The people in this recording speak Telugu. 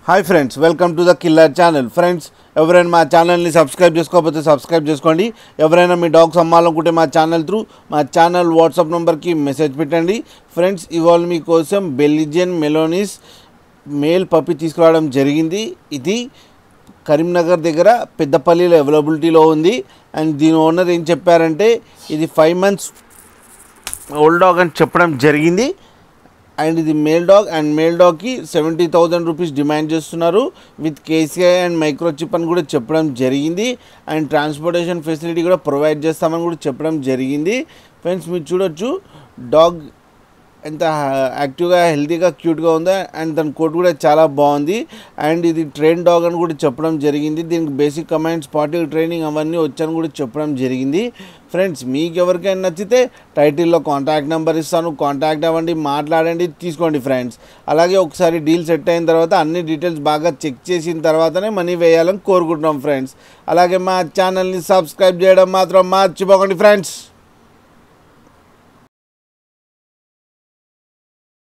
Hi friends, welcome to the killer channel. Friends, ఎవరైనా మా ఛానల్ని సబ్స్క్రైబ్ చేసుకోకపోతే సబ్స్క్రైబ్ చేసుకోండి. ఎవరైనా మీ డాగ్స్ అమ్మాలనుకుంటే మా ఛానల్ వాట్సాప్ నెంబర్కి మెసేజ్ పెట్టండి. ఫ్రెండ్స్, ఇవాళ మీకోసం బెల్జియన్ మెలోనీస్ మేల్ పప్పి తీసుకురావడం జరిగింది. ఇది కరీంనగర్ దగ్గర పెద్దపల్లిలో అవైలబిలిటీలో ఉంది. అండ్ దీని ఓనర్ ఏం చెప్పారంటే ఇది 5 months ఓల్డ్ డాగ్ అని చెప్పడం జరిగింది. అండ్ ఇది మేల్ డాగ్. అండ్ మేల్ డాగ్కి 70,000 రూపీస్ డిమాండ్ చేస్తున్నారు. విత్ కేసీఐ అండ్ మైక్రోచిప్ అని కూడా చెప్పడం జరిగింది. అండ్ ట్రాన్స్పోర్టేషన్ ఫెసిలిటీ కూడా ప్రొవైడ్ చేస్తామని కూడా చెప్పడం జరిగింది. ఫ్రెండ్స్, మీరు చూడొచ్చు డాగ్ ఎంత యాక్టివ్గా, హెల్తీగా, క్యూట్గా ఉందో. అండ్ దాని కోట్ కూడా చాలా బాగుంది. అండ్ ఇది ట్రైన్ డాగ్ అని కూడా చెప్పడం జరిగింది. దీనికి బేసిక్ కమాండ్స్, స్పాటివ్ ట్రైనింగ్ అవన్నీ వచ్చని కూడా చెప్పడం జరిగింది. ఫ్రెండ్స్, మీకు ఎవరికైనా నచ్చితే టైటిల్లో కాంటాక్ట్ నెంబర్ ఇస్తాను, కాంటాక్ట్ అవ్వండి, మాట్లాడండి, తీసుకోండి ఫ్రెండ్స్. అలాగే ఒకసారి డీల్ సెట్ అయిన తర్వాత అన్ని డీటెయిల్స్ బాగా చెక్ చేసిన తర్వాతనే మనీ వేయాలని కోరుకుంటున్నాం ఫ్రెండ్స్. అలాగే మా ఛానల్ని సబ్స్క్రైబ్ చేయడం మాత్రం మర్చిపోకండి ఫ్రెండ్స్.